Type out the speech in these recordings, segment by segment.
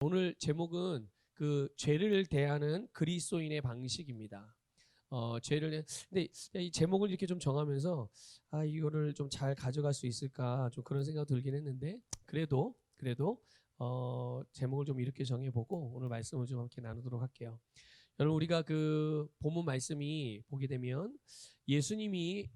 오늘 제목은 그 죄를 대하는 그리스도인의 방식입니다. 근데 이 제목을 이렇게 좀 정하면서 이거를 좀 잘 가져갈 수 있을까 좀 그런 생각 들긴 했는데 그래도 제목을 좀 이렇게 정해보고 오늘 말씀을 좀 함께 나누도록 할게요. 여러분 우리가 그 본문 말씀이 보게 되면 예수님이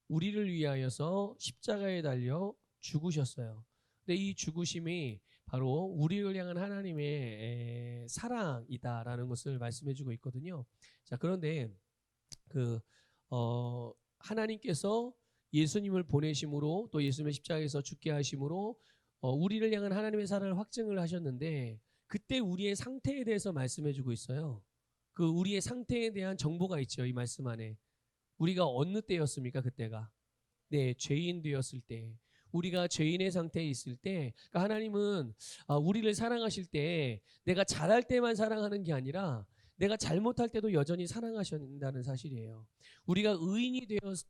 우리를 위하여서 십자가에 달려 죽으셨어요. 근데 이 죽으심이 바로 우리를 향한 하나님의 사랑이다라는 것을 말씀해주고 있거든요. 자, 그런데 그 하나님께서 예수님을 보내심으로 또 예수님의 십자가에서 죽게 하심으로 우리를 향한 하나님의 사랑을 확증을 하셨는데 그때 우리의 상태에 대해서 말씀해주고 있어요. 그 우리의 상태에 대한 정보가 있죠. 이 말씀 안에. 우리가 어느 때였습니까? 그때가. 네, 죄인 되었을 때. 우리가 죄인의 상태에 있을 때 그러니까 하나님은 우리를 사랑하실 때 내가 잘할 때만 사랑하는 게 아니라 내가 잘못할 때도 여전히 사랑하신다는 사실이에요. 우리가 의인이 되었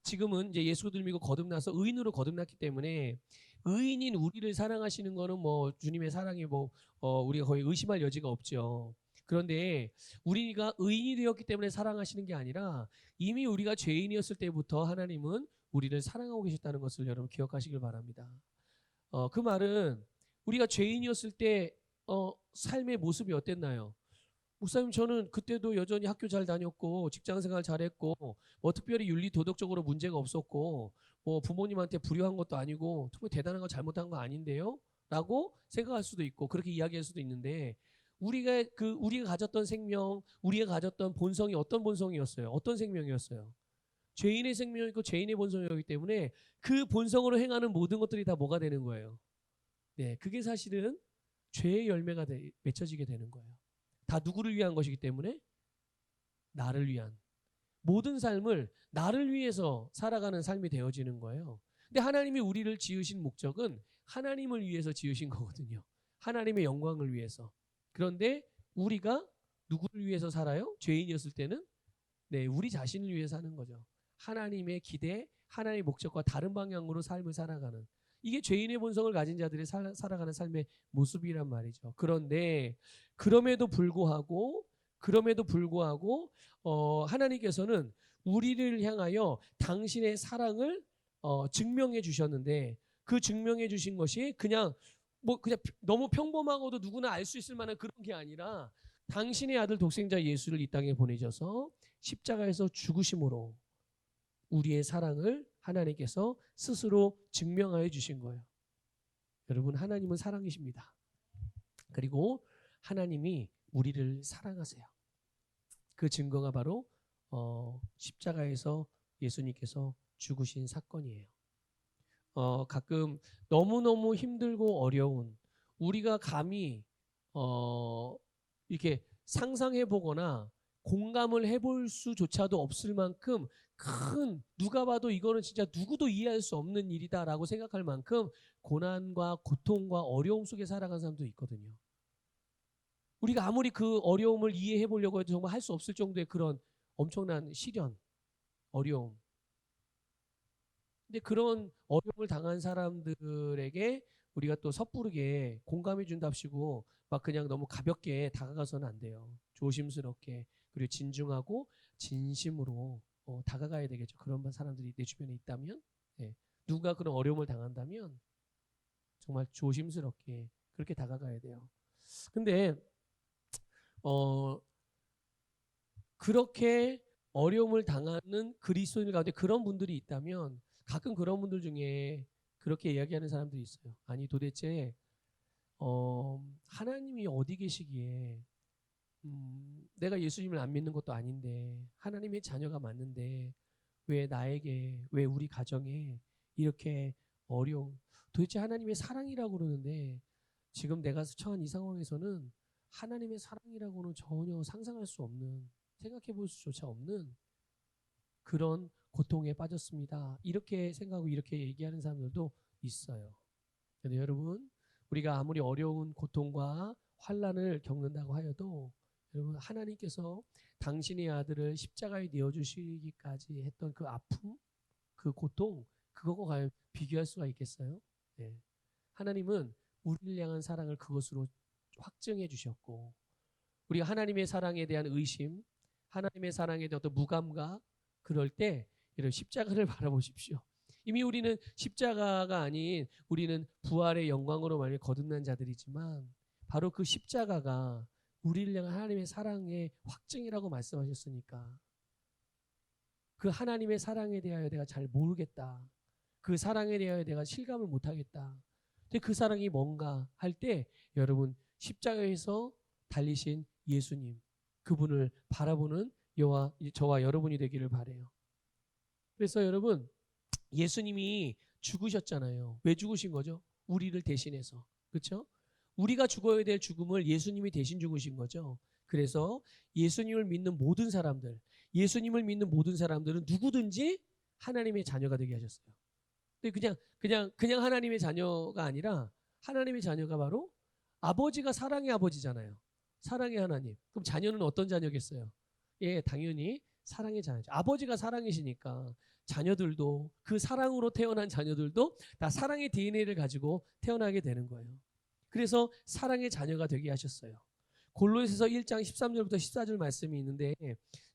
지금은 이제 예수를 믿고 거듭나서 의인으로 거듭났기 때문에 의인인 우리를 사랑하시는 거는 뭐 주님의 사랑이 우리가 거의 의심할 여지가 없죠. 그런데 우리가 의인이 되었기 때문에 사랑하시는 게 아니라 이미 우리가 죄인이었을 때부터 하나님은 우리를 사랑하고 계셨다는 것을 여러분 기억하시길 바랍니다. 그 말은 우리가 죄인이었을 때 삶의 모습이 어땠나요? 목사님 저는 그때도 여전히 학교 잘 다녔고 직장생활 잘했고 뭐 특별히 윤리 도덕적으로 문제가 없었고 뭐 부모님한테 불효한 것도 아니고 특별히 대단한 거 잘못한 거 아닌데요? 라고 생각할 수도 있고 그렇게 이야기할 수도 있는데 우리가 가졌던 생명, 우리가 가졌던 본성이 어떤 본성이었어요? 어떤 생명이었어요? 죄인의 생명이고 죄인의 본성이었기 때문에 그 본성으로 행하는 모든 것들이 다 뭐가 되는 거예요? 네, 그게 사실은 죄의 열매가 맺혀지게 되는 거예요. 다 누구를 위한 것이기 때문에 나를 위한 모든 삶을 나를 위해서 살아가는 삶이 되어지는 거예요. 근데 하나님이 우리를 지으신 목적은 하나님을 위해서 지으신 거거든요. 하나님의 영광을 위해서. 그런데 우리가 누구를 위해서 살아요? 죄인이었을 때는 네, 우리 자신을 위해서 사는 거죠. 하나님의 기대, 하나님의 목적과 다른 방향으로 삶을 살아가는 이게 죄인의 본성을 가진 자들이 살아가는 삶의 모습이란 말이죠. 그런데 그럼에도 불구하고 하나님께서는 우리를 향하여 당신의 사랑을 증명해 주셨는데 그 증명해 주신 것이 그냥 너무 평범하고도 누구나 알 수 있을 만한 그런 게 아니라 당신의 아들 독생자 예수를 이 땅에 보내셔서 십자가에서 죽으심으로 우리의 사랑을 하나님께서 스스로 증명하여 주신 거예요. 여러분 하나님은 사랑이십니다. 그리고 하나님이 우리를 사랑하세요. 그 증거가 바로 십자가에서 예수님께서 죽으신 사건이에요. 가끔 너무너무 힘들고 어려운 우리가 감히 이렇게 상상해 보거나 공감을 해볼 수조차도 없을 만큼 큰 누가 봐도 이거는 진짜 누구도 이해할 수 없는 일이다라고 생각할 만큼 고난과 고통과 어려움 속에 살아간 사람도 있거든요. 우리가 아무리 그 어려움을 이해해 보려고 해도 정말 할 수 없을 정도의 그런 엄청난 시련, 어려움. 근데 그런 어려움을 당한 사람들에게 우리가 또 섣부르게 공감해 준답시고 막 그냥 너무 가볍게 다가가서는 안 돼요. 조심스럽게 그리고 진중하고 진심으로 다가가야 되겠죠. 그런 사람들이 내 주변에 있다면 네. 누가 그런 어려움을 당한다면 정말 조심스럽게 그렇게 다가가야 돼요. 근데 어 그렇게 어려움을 당하는 그리스도인들 가운데 그런 분들이 있다면 가끔 그런 분들 중에 그렇게 이야기하는 사람들이 있어요. 아니 도대체 하나님이 어디 계시기에 내가 예수님을 안 믿는 것도 아닌데 하나님의 자녀가 맞는데 왜 우리 가정에 이렇게 어려움 도대체 하나님의 사랑이라고 그러는데 지금 내가 처한 이 상황에서는 하나님의 사랑이라고는 전혀 상상할 수 없는 생각해 볼 수조차 없는 그런 고통에 빠졌습니다. 이렇게 생각하고 이렇게 얘기하는 사람들도 있어요. 그런데 여러분 우리가 아무리 어려운 고통과 환난을 겪는다고 하여도 여러분 하나님께서 당신의 아들을 십자가에 내어주시기까지 했던 그 아픔, 그 고통 그거가 과연 비교할 수가 있겠어요? 네. 하나님은 우리를 향한 사랑을 그것으로 확증해 주셨고, 우리가 하나님의 사랑에 대한 의심, 하나님의 사랑에 대한 어떤 무감각, 그럴 때 이런 십자가를 바라보십시오. 이미 우리는 십자가가 아닌 우리는 부활의 영광으로 말미암아 거듭난 자들이지만 바로 그 십자가가 우리를 향한 하나님의 사랑의 확증이라고 말씀하셨으니까 그 하나님의 사랑에 대하여 내가 잘 모르겠다. 그 사랑에 대하여 내가 실감을 못하겠다. 근데 그 사랑이 뭔가 할 때 여러분 십자가에서 달리신 예수님 그분을 바라보는 저와 여러분이 되기를 바라요. 그래서 여러분 예수님이 죽으셨잖아요. 왜 죽으신 거죠? 우리를 대신해서. 그렇죠? 우리가 죽어야 될 죽음을 예수님이 대신 죽으신 거죠. 그래서 예수님을 믿는 모든 사람들, 예수님을 믿는 모든 사람들은 누구든지 하나님의 자녀가 되게 하셨어요. 근데 그냥 하나님의 자녀가 아니라 하나님의 자녀가 바로 아버지가 사랑의 아버지잖아요. 사랑의 하나님. 그럼 자녀는 어떤 자녀겠어요? 예, 당연히 사랑의 자녀죠. 아버지가 사랑이시니까 자녀들도 그 사랑으로 태어난 자녀들도 다 사랑의 DNA를 가지고 태어나게 되는 거예요. 그래서 사랑의 자녀가 되게 하셨어요. 골로새서 1장 13절부터 14절 말씀이 있는데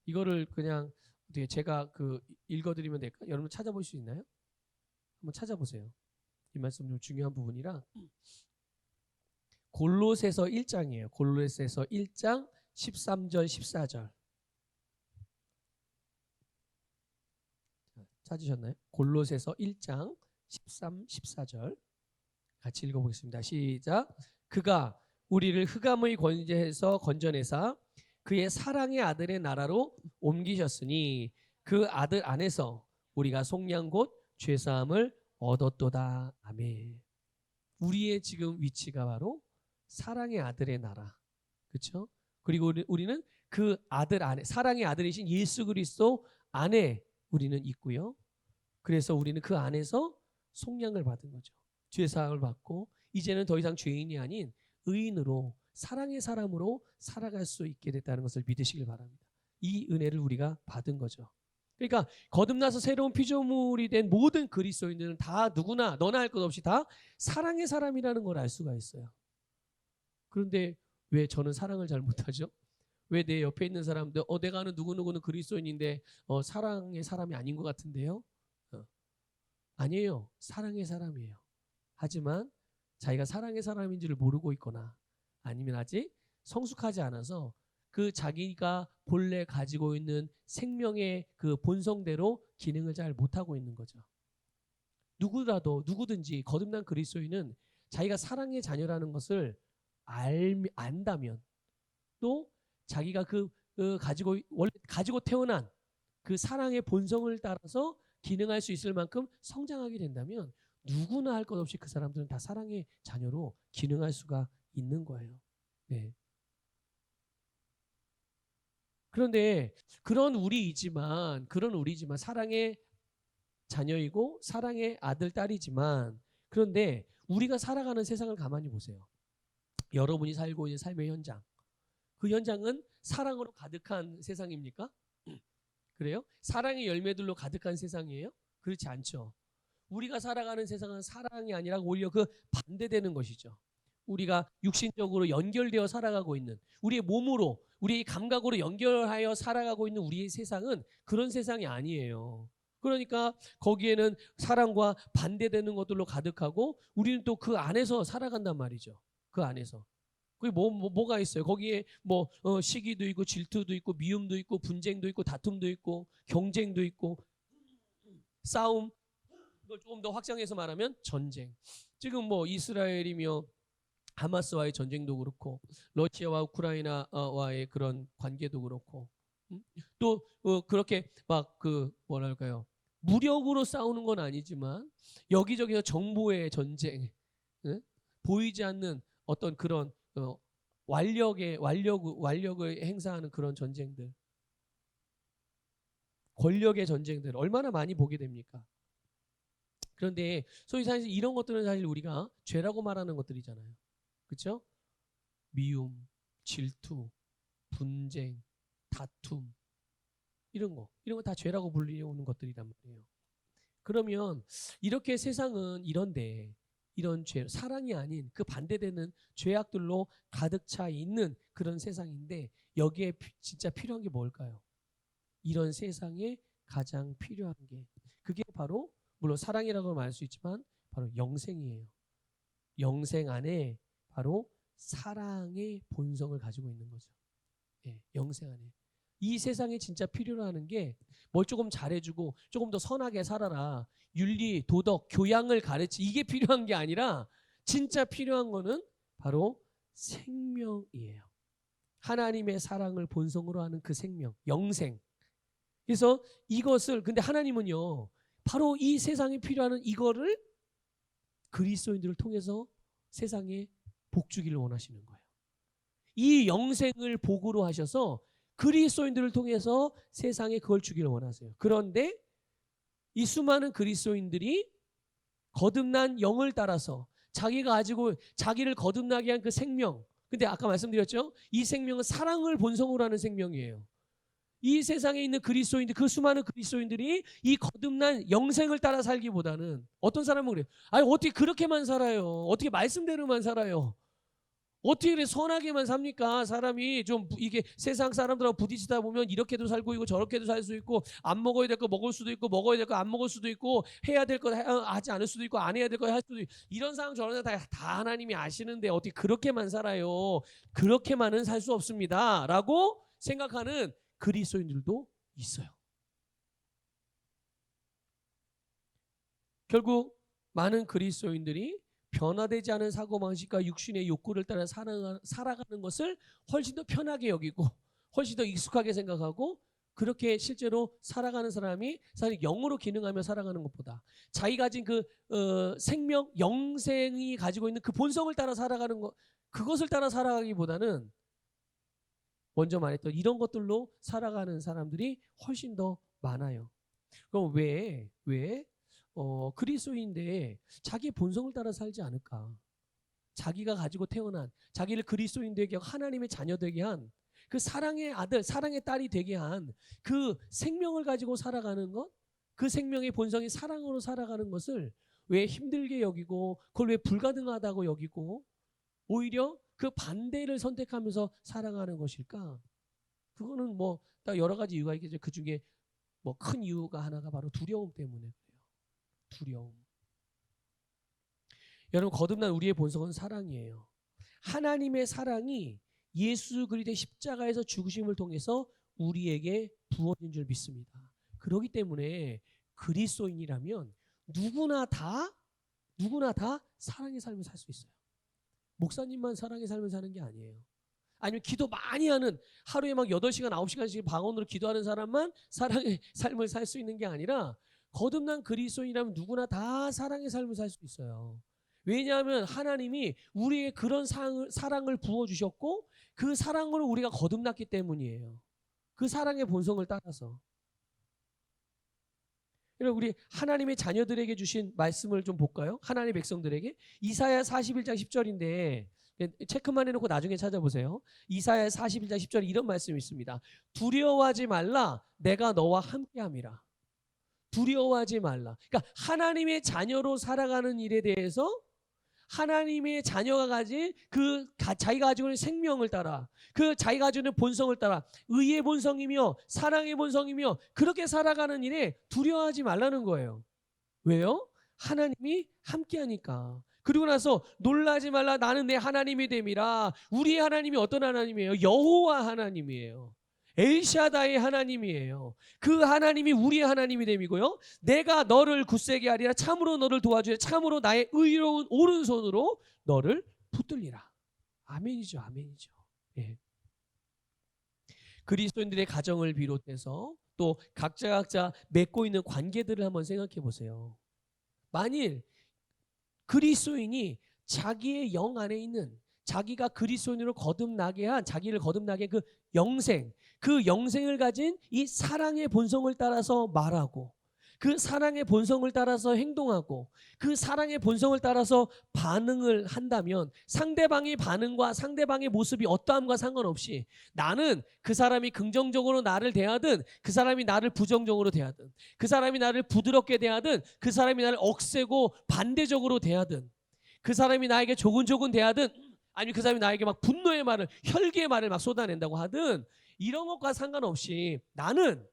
이거를 그냥 제가 읽어드리면 될까요? 여러분 찾아볼 수 있나요? 한번 찾아보세요. 이 말씀 좀 중요한 부분이라 골로새서 1장이에요. 골로새서 1장 13절 14절 찾으셨나요? 골로새서 1장 13, 14절 같이 읽어보겠습니다. 시작. 그가 우리를 흑암의 권세에서 건져내사 그의 사랑의 아들의 나라로 옮기셨으니 그 아들 안에서 우리가 속량 곧 죄사함을 얻었도다. 아멘. 우리의 지금 위치가 바로 사랑의 아들의 나라. 그렇죠? 그리고 우리는 그 아들 안에 사랑의 아들이신 예수 그리스도 안에 우리는 있고요. 그래서 우리는 그 안에서 속량을 받은 거죠. 죄사함을 받고 이제는 더 이상 죄인이 아닌 의인으로 사랑의 사람으로 살아갈 수 있게 됐다는 것을 믿으시길 바랍니다. 이 은혜를 우리가 받은 거죠. 그러니까 거듭나서 새로운 피조물이 된 모든 그리스도인들은 다 누구나 너나 할 것 없이 다 사랑의 사람이라는 걸 알 수가 있어요. 그런데 왜 저는 사랑을 잘 못하죠? 왜 내 옆에 있는 사람들 내가 아는 누구누구는 그리스도인인데 사랑의 사람이 아닌 것 같은데요? 아니에요. 사랑의 사람이에요. 하지만 자기가 사랑의 사람인지를 모르고 있거나 아니면 아직 성숙하지 않아서 그 자기가 본래 가지고 있는 생명의 그 본성대로 기능을 잘 못하고 있는 거죠. 누구든지 거듭난 그리스도인은 자기가 사랑의 자녀라는 것을 안다면 또 자기가 원래 가지고 태어난 그 사랑의 본성을 따라서 기능할 수 있을 만큼 성장하게 된다면 누구나 할 것 없이 그 사람들은 다 사랑의 자녀로 기능할 수가 있는 거예요. 네. 그런데 그런 우리이지만 사랑의 자녀이고 사랑의 아들, 딸이지만 그런데 우리가 살아가는 세상을 가만히 보세요. 여러분이 살고 있는 삶의 현장. 그 현장은 사랑으로 가득한 세상입니까? 그래요? 사랑의 열매들로 가득한 세상이에요? 그렇지 않죠. 우리가 살아가는 세상은 사랑이 아니라 오히려 그 반대되는 것이죠. 우리가 육신적으로 연결되어 살아가고 있는 우리의 몸으로 우리의 감각으로 연결하여 살아가고 있는 우리의 세상은 그런 세상이 아니에요. 그러니까 거기에는 사랑과 반대되는 것들로 가득하고 우리는 또 그 안에서 살아간단 말이죠. 그 안에서. 그게 뭐가 있어요? 거기에 시기도 있고 질투도 있고 미움도 있고 분쟁도 있고 다툼도 있고 경쟁도 있고 싸움. 그걸 조금 더 확장해서 말하면 전쟁. 지금 이스라엘이며 하마스와의 전쟁도 그렇고 러시아와 우크라이나와의 그런 관계도 그렇고 또 그렇게 뭐랄까요? 무력으로 싸우는 건 아니지만 여기저기서 정보의 전쟁, 보이지 않는 어떤 그런 완력을 행사하는 그런 전쟁들, 권력의 전쟁들 얼마나 많이 보게 됩니까? 그런데 소위 사실 이런 것들은 사실 우리가 죄라고 말하는 것들이잖아요. 그렇죠? 미움, 질투, 분쟁, 다툼 이런 거 다 죄라고 불리는 것들이란 말이에요. 그러면 이렇게 세상은 이런데 이런 죄, 사랑이 아닌 그 반대되는 죄악들로 가득 차 있는 그런 세상인데 여기에 진짜 필요한 게 뭘까요? 이런 세상에 가장 필요한 게 그게 바로 물론 사랑이라고 말할 수 있지만 바로 영생이에요. 영생 안에 바로 사랑의 본성을 가지고 있는 거죠. 예, 영생 안에. 이 세상에 진짜 필요로 하는 게 뭘 조금 잘해주고 조금 더 선하게 살아라. 윤리, 도덕, 교양을 가르치 이게 필요한 게 아니라 진짜 필요한 거는 바로 생명이에요. 하나님의 사랑을 본성으로 하는 그 생명, 영생. 그래서 이것을 근데 하나님은요. 바로 이 세상에 필요한 이거를 그리스도인들을 통해서 세상에 복 주기를 원하시는 거예요. 이 영생을 복으로 하셔서 그리스도인들을 통해서 세상에 그걸 주기를 원하세요. 그런데 이 수많은 그리스도인들이 거듭난 영을 따라서 자기가 가지고 자기를 거듭나게 한 그 생명. 근데 아까 말씀드렸죠? 이 생명은 사랑을 본성으로 하는 생명이에요. 이 세상에 있는 그리스도인들, 그 수많은 그리스도인들이 이 거듭난 영생을 따라 살기보다는 어떤 사람은 그래요. 아니 어떻게 그렇게만 살아요? 어떻게 말씀대로만 살아요? 어떻게 그래 선하게만 삽니까? 사람이 좀 이게 세상 사람들하고 부딪히다 보면 이렇게도 살고 있고 저렇게도 살 수 있고 안 먹어야 될 거 먹을 수도 있고 먹어야 될 거 안 먹을 수도 있고 해야 될 거 하지 않을 수도 있고 안 해야 될 거 할 수도 있고 이런 상황 저런 다 하나님이 아시는데 어떻게 그렇게만 살아요? 그렇게만은 살 수 없습니다. 라고 생각하는 그리스도인들도 있어요. 결국 많은 그리스도인들이 변화되지 않은 사고방식과 육신의 욕구를 따라 살아가는 것을 훨씬 더 편하게 여기고 훨씬 더 익숙하게 생각하고 그렇게 실제로 살아가는 사람이 사실 영으로 기능하며 살아가는 것보다 자기 가진 그 생명, 영생이 가지고 있는 그 본성을 따라 살아가는 것 그것을 따라 살아가기보다는 먼저 말했던 이런 것들로 살아가는 사람들이 훨씬 더 많아요. 그럼 왜 그리스도인인데 자기의 본성을 따라 살지 않을까? 자기가 가지고 태어난 자기를 그리스도인 되게 하고 하나님의 자녀 되게 한 그 사랑의 아들, 사랑의 딸이 되게 한 그 생명을 가지고 살아가는 것, 그 생명의 본성이 사랑으로 살아가는 것을 왜 힘들게 여기고 그걸 왜 불가능하다고 여기고 오히려 그 반대를 선택하면서 살아가는 것일까? 그거는 뭐 여러 가지 이유가 있겠죠. 그 중에 뭐 큰 이유가 하나가 바로 두려움 때문에 그래요. 두려움. 여러분 거듭난 우리의 본성은 사랑이에요. 하나님의 사랑이 예수 그리스도의 십자가에서 죽으심을 통해서 우리에게 부어진 줄 믿습니다. 그렇기 때문에 그리스도인이라면 누구나 다 사랑의 삶을 살 수 있어요. 목사님만 사랑의 삶을 사는 게 아니에요. 아니면 기도 많이 하는 하루에 막 8시간 9시간씩 방언으로 기도하는 사람만 사랑의 삶을 살 수 있는 게 아니라 거듭난 그리스도인이라면 누구나 다 사랑의 삶을 살 수 있어요. 왜냐하면 하나님이 우리에게 그런 사랑을 부어주셨고 그 사랑으로 우리가 거듭났기 때문이에요. 그 사랑의 본성을 따라서. 우리 하나님의 자녀들에게 주신 말씀을 좀 볼까요? 하나님의 백성들에게 이사야 41장 10절인데 체크만 해놓고 나중에 찾아보세요. 이사야 41장 10절에 이런 말씀이 있습니다. 두려워하지 말라 내가 너와 함께함이라. 두려워하지 말라. 그러니까 하나님의 자녀로 살아가는 일에 대해서 하나님의 자녀가 가진 그 자기가 가지고 있는 생명을 따라 그 자기가 가지고 있는 본성을 따라 의의 본성이며 사랑의 본성이며 그렇게 살아가는 일에 두려워하지 말라는 거예요. 왜요? 하나님이 함께하니까. 그리고 나서 놀라지 말라 나는 내 하나님이 됨이라. 우리의 하나님이 어떤 하나님이에요? 여호와 하나님이에요. 엘샤다의 하나님이에요. 그 하나님이 우리의 하나님이 됨이고요. 내가 너를 굳세게 하리라. 참으로 너를 도와주리라. 참으로 나의 의로운 오른손으로 너를 붙들리라. 아멘이죠. 아멘이죠. 예. 그리스도인들의 가정을 비롯해서 또 각자 맺고 있는 관계들을 한번 생각해 보세요. 만일 그리스도인이 자기의 영 안에 있는 자기가 그리스도인으로 거듭나게 한 자기를 거듭나게 그 영생, 그 영생을 가진 이 사랑의 본성을 따라서 말하고 그 사랑의 본성을 따라서 행동하고 그 사랑의 본성을 따라서 반응을 한다면 상대방의 반응과 상대방의 모습이 어떠함과 상관없이 나는 그 사람이 긍정적으로 나를 대하든 그 사람이 나를 부정적으로 대하든 그 사람이 나를 부드럽게 대하든 그 사람이 나를 억세고 반대적으로 대하든 그 사람이 나에게 조근조근 대하든 아니면 그 사람이 나에게 막 분노의 말을, 혈기의 말을 막 쏟아낸다고 하든 이런 것과 상관없이 나는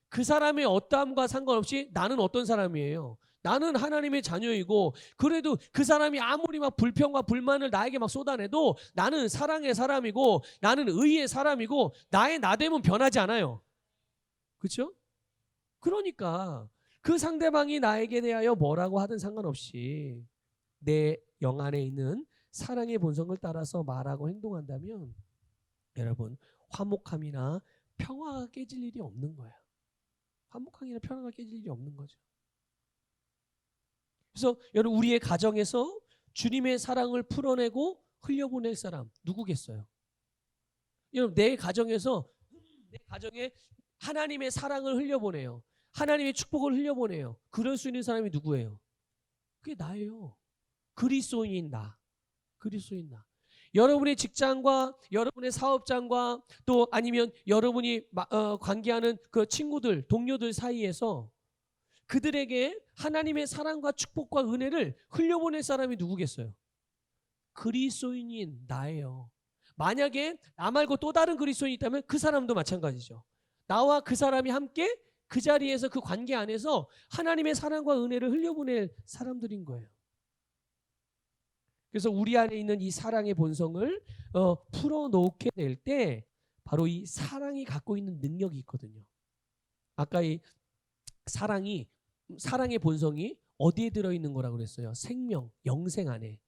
그 사람의 어떠함과 상관없이 나는 어떤 사람이에요? 나는 하나님의 자녀이고, 그래도 그 사람이 아무리 막 불평과 불만을 나에게 막 쏟아내도 나는 사랑의 사람이고 나는 의의 사람이고 나의 나됨은 변하지 않아요. 그렇죠? 그러니까 그 상대방이 나에게 대하여 뭐라고 하든 상관없이 내 영 안에 있는 사랑의 본성을 따라서 말하고 행동한다면 여러분 화목함이나 평화가 깨질 일이 없는 거야. 화목함이나 평화가 깨질 일이 없는 거죠. 그래서 여러분 우리의 가정에서 주님의 사랑을 풀어내고 흘려보낼 사람 누구겠어요? 여러분 내 가정에서 내 가정에 하나님의 사랑을 흘려보내요. 하나님의 축복을 흘려보내요. 그럴 수 있는 사람이 누구예요? 그게 나예요. 그리스도인인 나. 그리스도인 나. 여러분의 직장과 여러분의 사업장과 또 아니면 여러분이 관계하는 그 친구들, 동료들 사이에서 그들에게 하나님의 사랑과 축복과 은혜를 흘려보낼 사람이 누구겠어요? 그리스도인인 나예요. 만약에 나 말고 또 다른 그리스도인이 있다면 그 사람도 마찬가지죠. 나와 그 사람이 함께 그 자리에서 그 관계 안에서 하나님의 사랑과 은혜를 흘려보낼 사람들인 거예요. 그래서 우리 안에 있는 이 사랑의 본성을 풀어놓게 될 때 바로 이 사랑이 갖고 있는 능력이 있거든요. 아까 이 사랑의 본성이 어디에 들어있는 거라고 그랬어요? 생명, 영생 안에.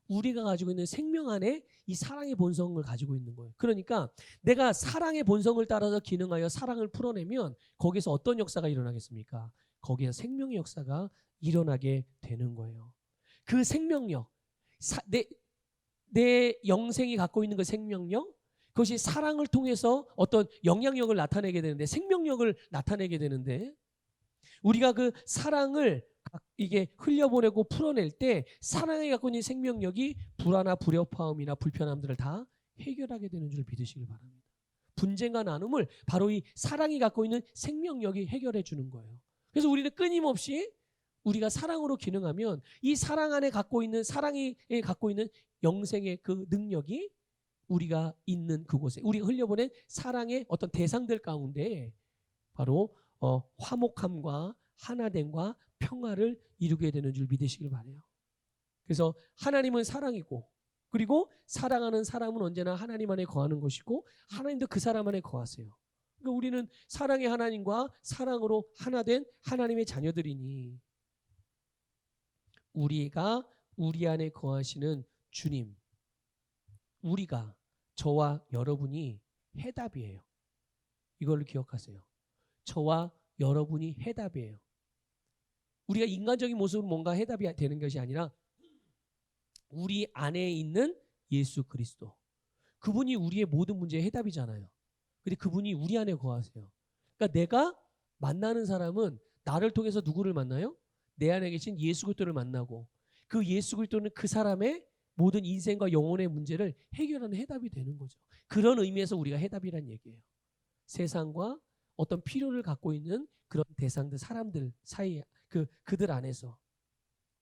우리가 가지고 있는 생명 안에 이 사랑의 본성을 가지고 있는 거예요. 그러니까 내가 사랑의 본성을 따라서 기능하여 사랑을 풀어내면 거기서 어떤 역사가 일어나겠습니까? 거기에 생명의 역사가 일어나게 되는 거예요. 그 생명력, 내 영생이 갖고 있는 그 생명력, 그것이 사랑을 통해서 어떤 영향력을 나타내게 되는데, 생명력을 나타내게 되는데, 우리가 그 사랑을 이게 흘려보내고 풀어낼 때 사랑이 갖고 있는 생명력이 불안이나 불협화음이나 불편함들을 다 해결하게 되는 줄 믿으시길 바랍니다. 분쟁과 나눔을 바로 이 사랑이 갖고 있는 생명력이 해결해 주는 거예요. 그래서 우리는 끊임없이 우리가 사랑으로 기능하면 이 사랑 안에 갖고 있는, 사랑이 갖고 있는 영생의 그 능력이 우리가 있는 그곳에, 우리가 흘려보낸 사랑의 어떤 대상들 가운데 바로 화목함과 하나됨과 평화를 이루게 되는 줄 믿으시길 바라요. 그래서 하나님은 사랑이고, 그리고 사랑하는 사람은 언제나 하나님 안에 거하는 것이고 하나님도 그 사람 안에 거하세요. 그러니까 우리는 사랑의 하나님과 사랑으로 하나 된 하나님의 자녀들이니 우리가 우리 안에 거하시는 주님, 우리가, 저와 여러분이 해답이에요. 이걸 기억하세요. 저와 여러분이 해답이에요. 우리가 인간적인 모습으로 뭔가 해답이 되는 것이 아니라 우리 안에 있는 예수 그리스도, 그분이 우리의 모든 문제의 해답이잖아요. 근데 그분이 우리 안에 거하세요. 그러니까 내가 만나는 사람은 나를 통해서 누구를 만나요? 내 안에 계신 예수 그리스도를 만나고, 그 예수 그리스도는 그 사람의 모든 인생과 영혼의 문제를 해결하는 해답이 되는 거죠. 그런 의미에서 우리가 해답이란 얘기예요. 세상과 어떤 필요를 갖고 있는 그런 대상들, 사람들 사이에 그들 안에서.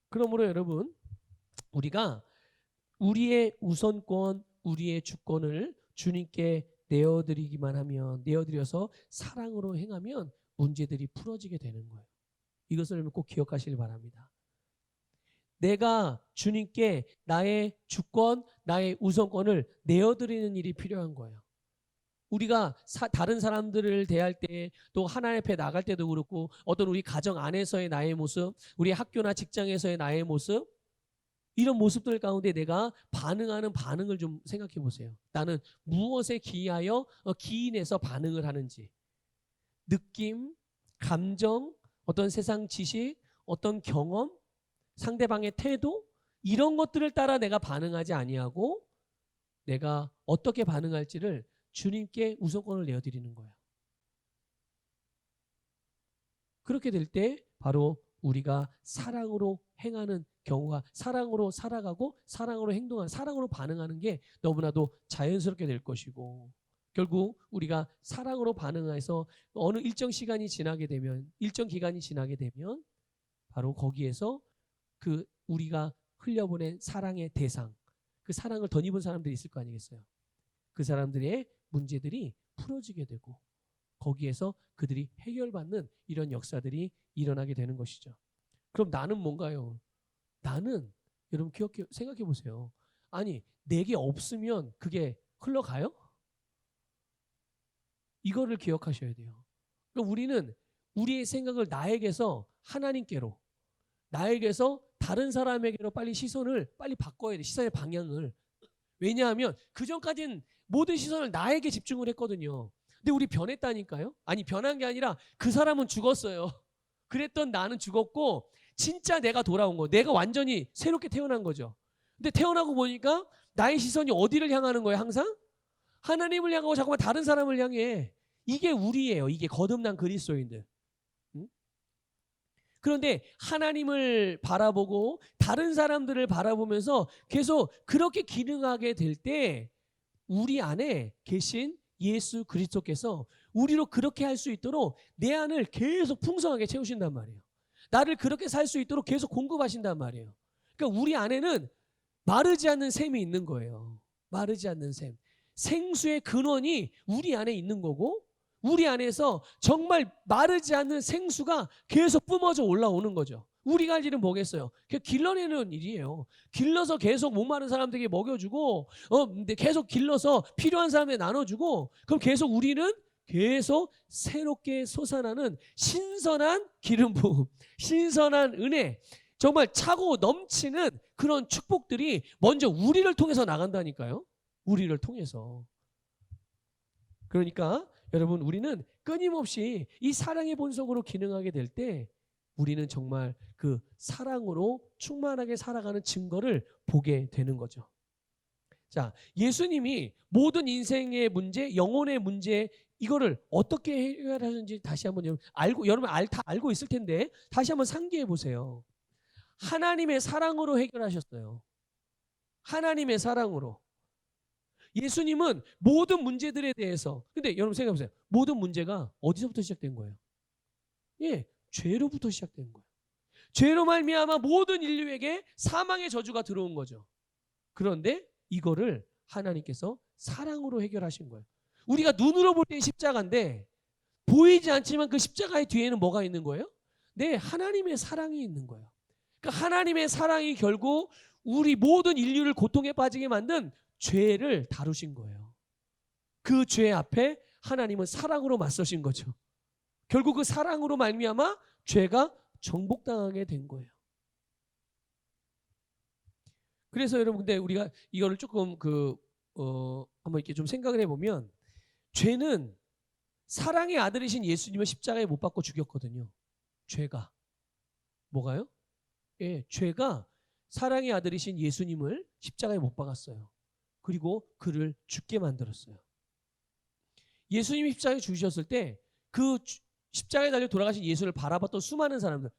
그러므로 여러분, 우리가 우리의 우선권, 우리의 주권을 주님께 내어드려서 사랑으로 행하면 문제들이 풀어지게 되는 거예요. 이것을 꼭 기억하시길 바랍니다. 내가 주님께 나의 주권, 나의 우선권을 내어드리는 일이 필요한 거예요. 우리가 다른 사람들을 대할 때, 또 하나님 앞에 나갈 때도 그렇고, 어떤 우리 가정 안에서의 나의 모습, 우리 학교나 직장에서의 나의 모습, 이런 모습들 가운데 내가 반응하는 반응을 좀 생각해 보세요. 나는 무엇에 기인해서 반응을 하는지. 느낌, 감정, 어떤 세상 지식, 어떤 경험, 상대방의 태도, 이런 것들을 따라 내가 반응하지 아니하고 내가 어떻게 반응할지를 주님께 우선권을 내어드리는 거예요. 그렇게 될 때 바로 우리가 사랑으로 행하는 경우가, 사랑으로 살아가고 사랑으로 행동하는, 사랑으로 반응하는 게 너무나도 자연스럽게 될 것이고, 결국 우리가 사랑으로 반응해서 어느 일정 시간이 지나게 되면, 일정 기간이 지나게 되면 바로 거기에서 우리가 흘려보낸 사랑의 대상, 그 사랑을 덧입은 사람들이 있을 거 아니겠어요. 그 사람들의 문제들이 풀어지게 되고 거기에서 그들이 해결받는 이런 역사들이 일어나게 되는 것이죠. 그럼 나는 뭔가요? 나는 여러분 생각해 보세요. 아니 내게 없으면 그게 흘러가요? 이거를 기억하셔야 돼요. 그러니까 우리는 우리의 생각을 나에게서 하나님께로, 나에게서 다른 사람에게로 빨리 시선을 빨리 바꿔야 돼. 시선의 방향을. 왜냐하면 그전까지는 모든 시선을 나에게 집중을 했거든요. 근데 우리 변했다니까요. 아니 변한 게 아니라 그 사람은 죽었어요. 그랬던 나는 죽었고 진짜 내가 돌아온 거, 내가 완전히 새롭게 태어난 거죠. 근데 태어나고 보니까 나의 시선이 어디를 향하는 거예요? 항상 하나님을 향하고 자꾸만 다른 사람을 향해. 이게 우리예요. 이게 거듭난 그리스도인들. 그런데 하나님을 바라보고 다른 사람들을 바라보면서 계속 그렇게 기능하게 될 때 우리 안에 계신 예수 그리스도께서 우리로 그렇게 할 수 있도록 내 안을 계속 풍성하게 채우신단 말이에요. 나를 그렇게 살 수 있도록 계속 공급하신단 말이에요. 그러니까 우리 안에는 마르지 않는 샘이 있는 거예요. 마르지 않는 샘. 생수의 근원이 우리 안에 있는 거고 우리 안에서 정말 마르지 않는 생수가 계속 뿜어져 올라오는 거죠. 우리가 할 일은 뭐겠어요? 길러내는 일이에요. 길러서 계속 목마른 사람들에게 먹여주고 계속 길러서 필요한 사람에게 나눠주고 그럼 계속 우리는 계속 새롭게 솟아나는 신선한 기름 부음, 신선한 은혜, 정말 차고 넘치는 그런 축복들이 먼저 우리를 통해서 나간다니까요. 우리를 통해서. 그러니까 여러분 우리는 끊임없이 이 사랑의 본성으로 기능하게 될 때 우리는 정말 그 사랑으로 충만하게 살아가는 증거를 보게 되는 거죠. 자, 예수님이 모든 인생의 문제, 영혼의 문제 이거를 어떻게 해결하셨는지 다시 한번 여러분 다 알고 있을 텐데 다시 한번 상기해 보세요. 하나님의 사랑으로 해결하셨어요. 하나님의 사랑으로. 예수님은 모든 문제들에 대해서 근데 여러분 생각해 보세요. 모든 문제가 어디서부터 시작된 거예요? 예, 죄로부터 시작된 거예요. 죄로 말미암아 모든 인류에게 사망의 저주가 들어온 거죠. 그런데 이거를 하나님께서 사랑으로 해결하신 거예요. 우리가 눈으로 볼 땐 십자가인데 보이지 않지만 그 십자가의 뒤에는 뭐가 있는 거예요? 네, 하나님의 사랑이 있는 거예요. 그러니까 하나님의 사랑이 결국 우리 모든 인류를 고통에 빠지게 만든 죄를 다루신 거예요. 그 죄 앞에 하나님은 사랑으로 맞서신 거죠. 결국 그 사랑으로 말미암아 죄가 정복당하게 된 거예요. 그래서 여러분 근데 우리가 이거를 조금 한번 이렇게 좀 생각을 해보면 죄는 사랑의 아들이신 예수님을 십자가에 못 박고 죽였거든요. 죄가. 뭐가요? 예, 죄가 사랑의 아들이신 예수님을 십자가에 못 박았어요. 그리고 그를 죽게 만들었어요. 예수님이 십자가에 죽으셨을 때 그 십자가에 달려 돌아가신 예수를 바라봤던 수많은 사람들,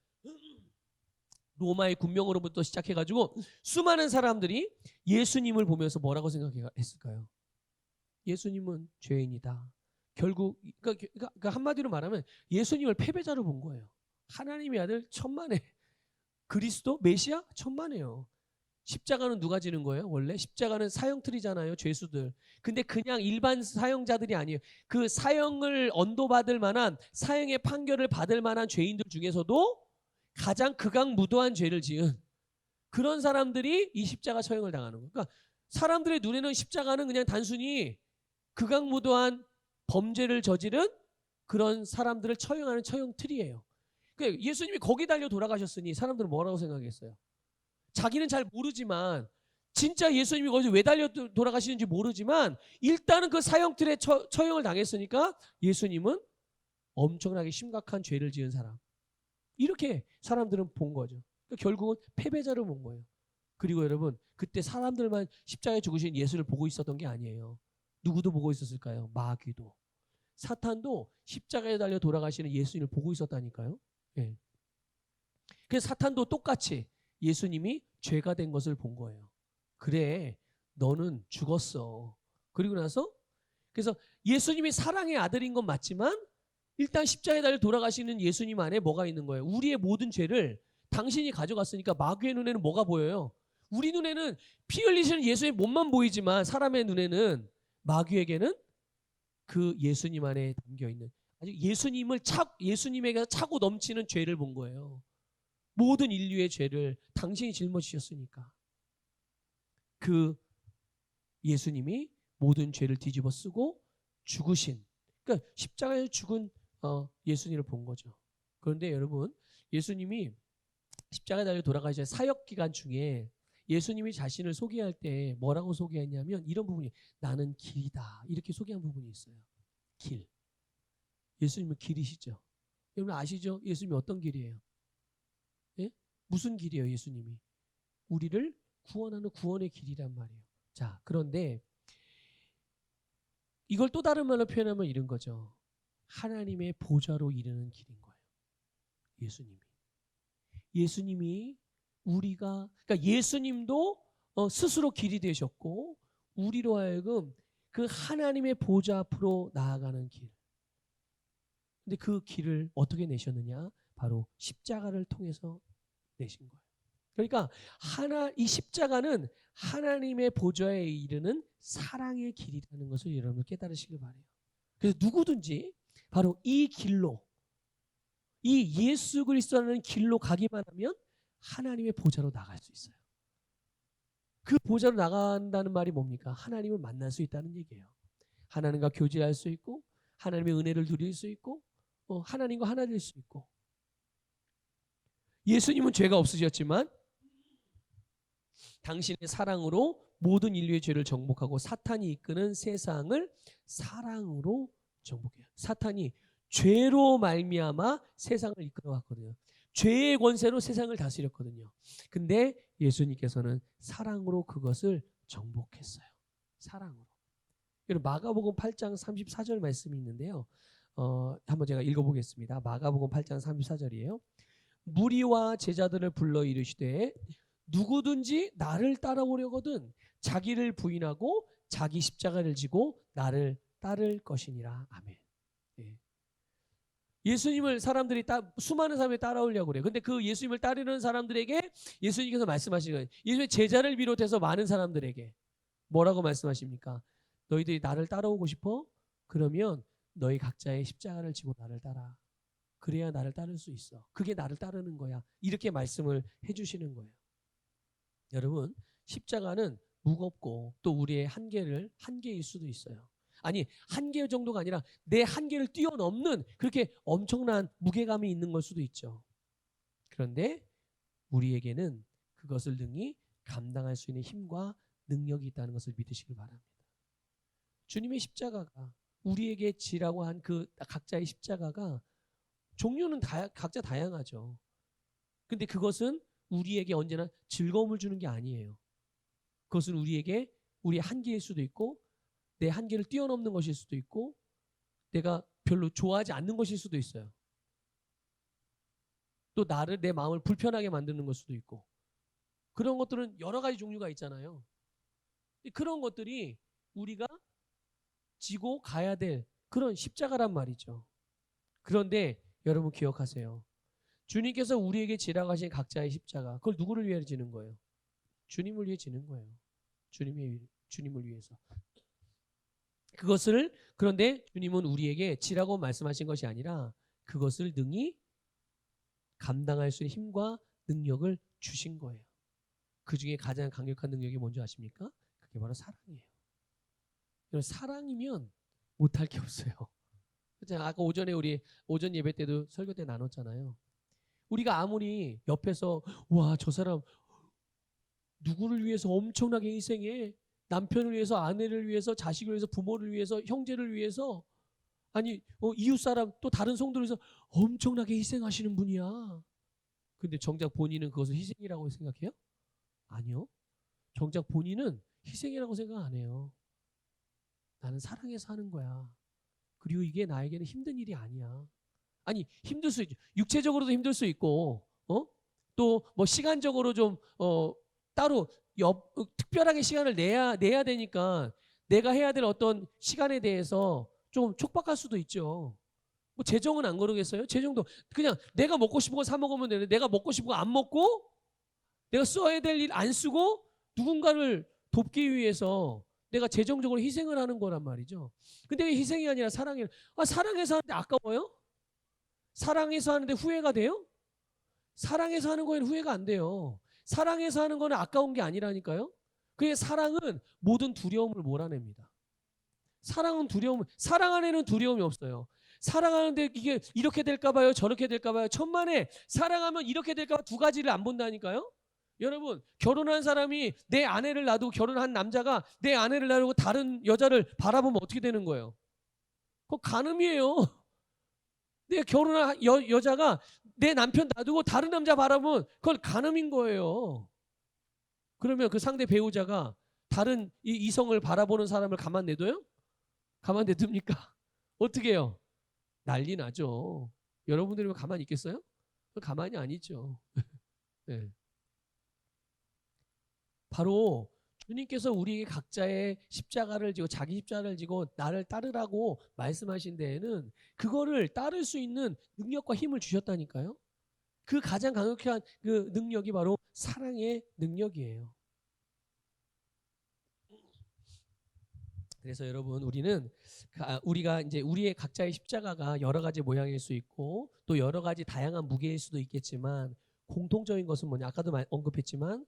로마의 군명으로부터 시작해가지고 수많은 사람들이 예수님을 보면서 뭐라고 생각했을까요? 예수님은 죄인이다. 결국 그러니까 한마디로 말하면 예수님을 패배자로 본 거예요. 하나님의 아들 천만에, 그리스도 메시아 천만에요. 십자가는 누가 지는 거예요? 원래 십자가는 사형틀이잖아요. 죄수들. 근데 그냥 일반 사형자들이 아니에요. 그 사형을 언도받을 만한, 사형의 판결을 받을 만한 죄인들 중에서도 가장 극악무도한 죄를 지은 그런 사람들이 이 십자가 처형을 당하는 거예요. 그러니까 사람들의 눈에는 십자가는 그냥 단순히 극악무도한 범죄를 저지른 그런 사람들을 처형하는 처형틀이에요. 그러니까 예수님이 거기 달려 돌아가셨으니 사람들은 뭐라고 생각했어요? 자기는 잘 모르지만, 진짜 예수님이 거기서 왜 달려 돌아가시는지 모르지만 일단은 그 사형틀에 처형을 당했으니까 예수님은 엄청나게 심각한 죄를 지은 사람, 이렇게 사람들은 본 거죠. 그러니까 결국은 패배자를 본 거예요. 그리고 여러분 그때 사람들만 십자가에 죽으신 예수를 보고 있었던 게 아니에요. 누구도 보고 있었을까요? 마귀도, 사탄도 십자가에 달려 돌아가시는 예수님을 보고 있었다니까요. 예. 그래서 사탄도 똑같이 예수님이 죄가 된 것을 본 거예요. 그래, 너는 죽었어. 그리고 나서 그래서 예수님이 사랑의 아들인 건 맞지만 일단 십자가에 달려 돌아가시는 예수님 안에 뭐가 있는 거예요? 우리의 모든 죄를 당신이 가져갔으니까 마귀의 눈에는 뭐가 보여요? 우리 눈에는 피 흘리시는 예수의 몸만 보이지만 사람의 눈에는 마귀에게는 그 예수님 안에 담겨 있는 아주 예수님에게 차고 넘치는 죄를 본 거예요. 모든 인류의 죄를 당신이 짊어지셨으니까. 그 예수님이 모든 죄를 뒤집어 쓰고 죽으신, 그러니까 십자가에 죽은 예수님을 본 거죠. 그런데 여러분, 예수님이 십자가에 달려 돌아가시는 사역 기간 중에 예수님이 자신을 소개할 때 뭐라고 소개했냐면 이런 부분이 나는 길이다 이렇게 소개한 부분이 있어요. 길. 예수님은 길이시죠. 여러분 아시죠? 예수님이 어떤 길이에요? 예? 무슨 길이에요? 예수님이 우리를 구원하는 구원의 길이란 말이에요. 자, 그런데 이걸 또 다른 말로 표현하면 이런 거죠. 하나님의 보좌로 이르는 길인 거예요. 예수님이 우리가, 그러니까 예수님도 스스로 길이 되셨고 우리로 하여금 그 하나님의 보좌 앞으로 나아가는 길. 근데 그 길을 어떻게 내셨느냐? 바로 십자가를 통해서 내신 거예요. 그러니까 이 십자가는 하나님의 보좌에 이르는 사랑의 길이라는 것을 여러분 깨달으시길 바라요. 그래서 누구든지 바로 이 길로, 이 예수 그리스도라는 길로 가기만 하면 하나님의 보좌로 나갈 수 있어요. 그 보좌로 나간다는 말이 뭡니까? 하나님을 만날 수 있다는 얘기예요. 하나님과 교제할 수 있고 하나님의 은혜를 누릴 수 있고 하나님과 하나 될 수 있고. 예수님은 죄가 없으셨지만 당신의 사랑으로 모든 인류의 죄를 정복하고 사탄이 이끄는 세상을 사랑으로 정복해요. 사탄이 죄로 말미암아 세상을 이끌어갔거든요. 죄의 권세로 세상을 다스렸거든요. 근데 예수님께서는 사랑으로 그것을 정복했어요. 사랑으로. 마가복음 8장 34절 말씀이 있는데요. 한번 제가 읽어보겠습니다. 마가복음 8장 34절이에요. 무리와 제자들을 불러 이르시되 누구든지 나를 따라오려거든 자기를 부인하고 자기 십자가를 지고 나를 따를 것이니라. 아멘. 예. 예수님을 수많은 사람이 따라오려고 그래요. 근데 그 예수님을 따르는 사람들에게 예수님께서 말씀하시는 거예요. 예수님의 제자를 비롯해서 많은 사람들에게 뭐라고 말씀하십니까? 너희들이 나를 따라오고 싶어? 그러면 너희 각자의 십자가를 지고 나를 따라. 그래야 나를 따를 수 있어. 그게 나를 따르는 거야. 이렇게 말씀을 해주시는 거예요. 여러분, 십자가는 무겁고 또 우리의 한계일 수도 있어요. 아니, 한계 정도가 아니라 내 한계를 뛰어넘는 그렇게 엄청난 무게감이 있는 걸 수도 있죠. 그런데 우리에게는 그것을 능히 감당할 수 있는 힘과 능력이 있다는 것을 믿으시길 바랍니다. 주님의 십자가가 우리에게 지라고 한 그 각자의 십자가가 종류는 각자 다양하죠. 근데 그것은 우리에게 언제나 즐거움을 주는 게 아니에요. 그것은 우리에게 우리의 한계일 수도 있고 내 한계를 뛰어넘는 것일 수도 있고 내가 별로 좋아하지 않는 것일 수도 있어요. 또 내 마음을 불편하게 만드는 걸 수도 있고 그런 것들은 여러 가지 종류가 있잖아요. 그런 것들이 우리가 지고 가야 될 그런 십자가란 말이죠. 그런데 여러분 기억하세요. 주님께서 우리에게 지라고 하신 각자의 십자가, 그걸 누구를 위해 지는 거예요? 주님을 위해 지는 거예요. 주님을 위해서. 그런데 주님은 우리에게 지라고 말씀하신 것이 아니라 그것을 능히 감당할 수 있는 힘과 능력을 주신 거예요. 그 중에 가장 강력한 능력이 뭔지 아십니까? 그게 바로 사랑이에요. 사랑이면 못할 게 없어요. 아까 우리 오전 예배 때도 설교 때 나눴잖아요. 우리가 아무리 옆에서 와, 저 사람 누구를 위해서 엄청나게 희생해. 남편을 위해서, 아내를 위해서, 자식을 위해서, 부모를 위해서, 형제를 위해서, 아니 이웃 사람 또 다른 성도를 위해서 엄청나게 희생하시는 분이야. 근데 정작 본인은 그것을 희생이라고 생각해요? 아니요. 정작 본인은 희생이라고 생각 안 해요. 나는 사랑해서 하는 거야. 그리고 이게 나에게는 힘든 일이 아니야. 아니, 힘들 수 있죠. 육체적으로도 힘들 수 있고, 또 뭐 시간적으로 좀 따로 특별하게 시간을 내야 되니까 내가 해야 될 어떤 시간에 대해서 좀 촉박할 수도 있죠. 뭐 재정은 안 그러겠어요? 재정도 그냥 내가 먹고 싶은 거 사 먹으면 되는데 내가 먹고 싶은 거 안 먹고 내가 써야 될 일 안 쓰고 누군가를 돕기 위해서 내가 재정적으로 희생을 하는 거란 말이죠. 근데 왜 희생이 아니라 사랑이? 사랑해서 하는데 아까워요? 사랑해서 하는데 후회가 돼요? 사랑해서 하는 거에는 후회가 안 돼요. 사랑해서 하는 거는 아까운 게 아니라니까요. 그게 사랑은 모든 두려움을 몰아냅니다. 사랑은 사랑 안에는 두려움이 없어요. 사랑하는데 이게 이렇게 될까 봐요, 저렇게 될까 봐요. 천만에 사랑하면 이렇게 될까 봐 두 가지를 안 본다니까요. 여러분, 결혼한 사람이 내 아내를 놔두고, 결혼한 남자가 내 아내를 놔두고 다른 여자를 바라보면 어떻게 되는 거예요? 그거 간음이에요. 내 결혼한 여자가 내 남편 놔두고 다른 남자 바라보면 그건 간음인 거예요. 그러면 그 상대 배우자가 다른 이성을 바라보는 사람을 가만 내둬요? 가만 내둡니까? 어떻게 해요? 난리 나죠. 여러분들이 가만히 있겠어요? 가만히 안 있죠. 네. 바로 주님께서 우리에게 각자의 십자가를 지고 자기 십자가를 지고 나를 따르라고 말씀하신 데에는 그거를 따를 수 있는 능력과 힘을 주셨다니까요. 그 가장 강력한 그 능력이 바로 사랑의 능력이에요. 그래서 여러분, 우리가 이제 우리의 각자의 십자가가 여러 가지 모양일 수 있고 또 여러 가지 다양한 무게일 수도 있겠지만 공통적인 것은 뭐냐? 아까도 언급했지만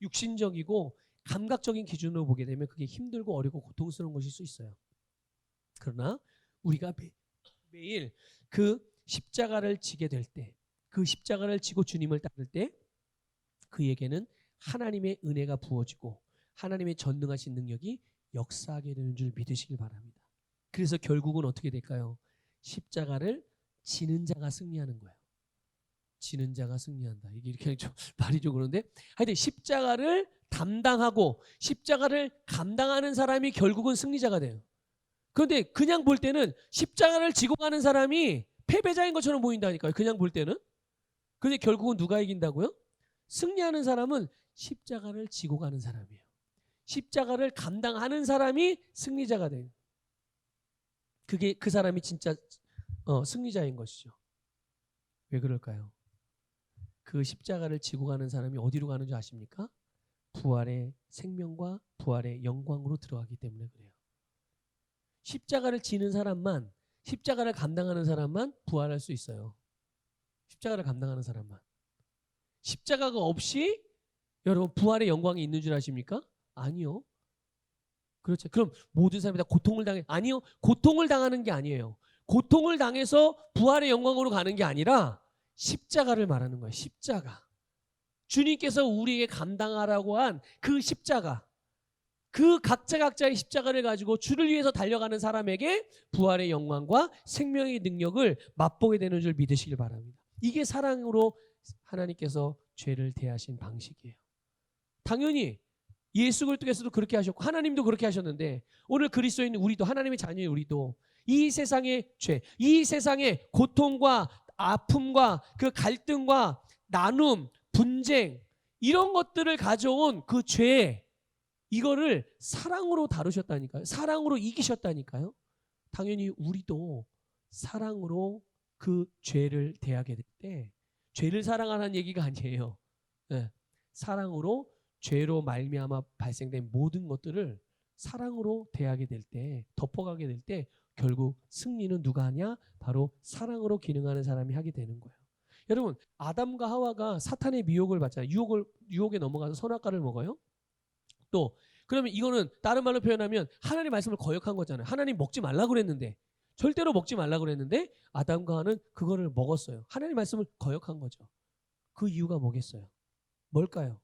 육신적이고 감각적인 기준으로 보게 되면 그게 힘들고 어렵고 고통스러운 것일 수 있어요. 그러나 우리가 매일 그 십자가를 지게 될 때, 그 십자가를 지고 주님을 따를 때 그에게는 하나님의 은혜가 부어지고 하나님의 전능하신 능력이 역사하게 되는 줄 믿으시길 바랍니다. 그래서 결국은 어떻게 될까요? 십자가를 지는 자가 승리하는 거예요. 지는 자가 승리한다. 이게 이렇게 좀 말이 좀 그런데 하여튼 십자가를 담당하고 십자가를 감당하는 사람이 결국은 승리자가 돼요. 그런데 그냥 볼 때는 십자가를 지고 가는 사람이 패배자인 것처럼 보인다니까요. 그냥 볼 때는. 그런데 결국은 누가 이긴다고요? 승리하는 사람은 십자가를 지고 가는 사람이에요. 십자가를 감당하는 사람이 승리자가 돼요. 그게 그 사람이 진짜 승리자인 것이죠. 왜 그럴까요? 그 십자가를 지고 가는 사람이 어디로 가는 줄 아십니까? 부활의 생명과 부활의 영광으로 들어가기 때문에 그래요. 십자가를 지는 사람만, 십자가를 감당하는 사람만 부활할 수 있어요. 십자가를 감당하는 사람만. 십자가가 없이 여러분 부활의 영광이 있는 줄 아십니까? 아니요. 그렇죠. 그럼 모든 사람이 다 고통을 아니요. 고통을 당하는 게 아니에요. 고통을 당해서 부활의 영광으로 가는 게 아니라 십자가를 말하는 거예요. 십자가. 주님께서 우리에게 감당하라고 한 그 십자가. 그 각자의 십자가를 가지고 주를 위해서 달려가는 사람에게 부활의 영광과 생명의 능력을 맛보게 되는 줄 믿으시길 바랍니다. 이게 사랑으로 하나님께서 죄를 대하신 방식이에요. 당연히 예수 그리스도께서도 그렇게 하셨고 하나님도 그렇게 하셨는데 오늘 그리스도인 우리도, 하나님의 자녀인 우리도 이 세상의 죄, 이 세상의 고통과 아픔과 그 갈등과 나눔, 분쟁 이런 것들을 가져온 그 죄, 이거를 사랑으로 다루셨다니까요. 사랑으로 이기셨다니까요. 당연히 우리도 사랑으로 그 죄를 대하게 될 때, 죄를 사랑하는 얘기가 아니에요. 네. 사랑으로 죄로 말미암아 발생된 모든 것들을 사랑으로 대하게 될 때, 덮어가게 될 때 결국 승리는 누가 하냐? 바로 사랑으로 기능하는 사람이 하게 되는 거예요. 여러분, 아담과 하와가 사탄의 미혹을 받잖아요. 유혹에 넘어가서 선악과를 먹어요. 또 그러면 이거는 다른 말로 표현하면 하나님 말씀을 거역한 거잖아요. 하나님 먹지 말라고 그랬는데, 절대로 먹지 말라고 그랬는데 아담과 하와는 그거를 먹었어요. 하나님 말씀을 거역한 거죠. 그 이유가 뭐겠어요? 뭘까요?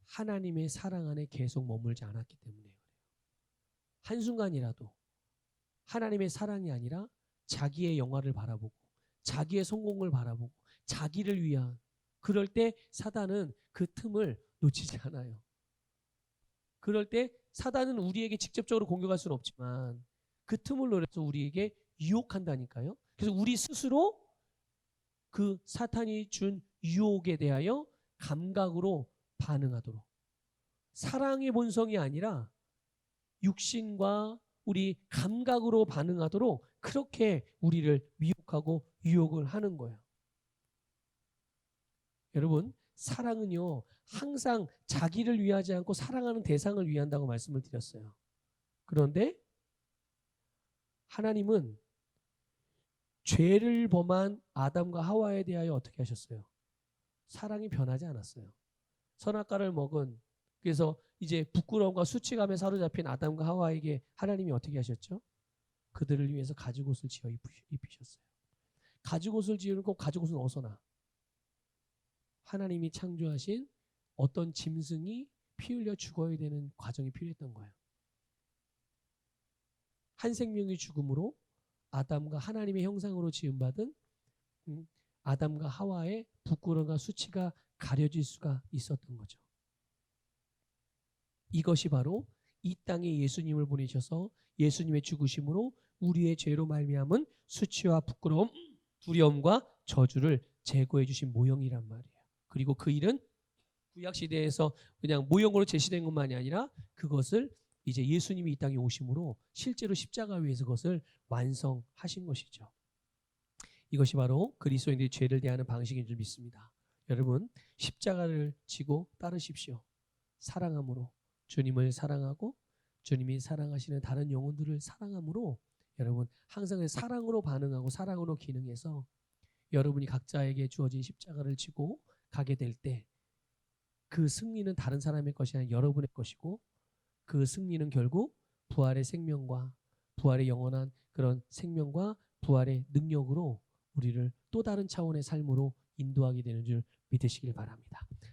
하나님의 사랑 안에 계속 머물지 않았기 때문에 그래요. 한순간이라도 하나님의 사랑이 아니라 자기의 영화를 바라보고 자기의 성공을 바라보고 자기를 위한, 그럴 때 사단은 그 틈을 놓치지 않아요. 그럴 때 사단은 우리에게 직접적으로 공격할 수는 없지만 그 틈을 노려서 우리에게 유혹한다니까요. 그래서 우리 스스로 그 사탄이 준 유혹에 대하여 감각으로 반응하도록, 사랑의 본성이 아니라 육신과 우리 감각으로 반응하도록 그렇게 우리를 미혹하고 유혹을 하는 거예요. 여러분, 사랑은요, 항상 자기를 위하지 않고 사랑하는 대상을 위한다고 말씀을 드렸어요. 그런데 하나님은 죄를 범한 아담과 하와에 대하여 어떻게 하셨어요? 사랑이 변하지 않았어요. 선악과를 먹은, 그래서 이제 부끄러움과 수치감에 사로잡힌 아담과 하와에게 하나님이 어떻게 하셨죠? 그들을 위해서 가죽옷을 지어 입히셨어요. 가죽옷을 지으고 가죽옷은 어디서 나? 하나님이 창조하신 어떤 짐승이 피 흘려 죽어야 되는 과정이 필요했던 거예요. 한 생명이 죽음으로 아담과 하나님의 형상으로 지음받은 아담과 하와의 부끄러움과 수치가 가려질 수가 있었던 거죠. 이것이 바로 이 땅에 예수님을 보내셔서 예수님의 죽으심으로 우리의 죄로 말미암은 수치와 부끄러움, 두려움과 저주를 제거해 주신 모형이란 말이에요. 그리고 그 일은 구약 시대에서 그냥 모형으로 제시된 것만이 아니라 그것을 이제 예수님이 이 땅에 오심으로 실제로 십자가 위에서 그것을 완성하신 것이죠. 이것이 바로 그리스도인들이 죄를 대하는 방식인 줄 믿습니다. 여러분, 십자가를 지고 따르십시오. 사랑함으로 주님을 사랑하고 주님이 사랑하시는 다른 영혼들을 사랑함으로 여러분 항상 사랑으로 반응하고 사랑으로 기능해서 여러분이 각자에게 주어진 십자가를 지고 가게 될 때 그 승리는 다른 사람의 것이 아니라 여러분의 것이고 그 승리는 결국 부활의 생명과 부활의 영원한 그런 생명과 부활의 능력으로 우리를 또 다른 차원의 삶으로 인도하게 되는 줄 믿으시길 바랍니다.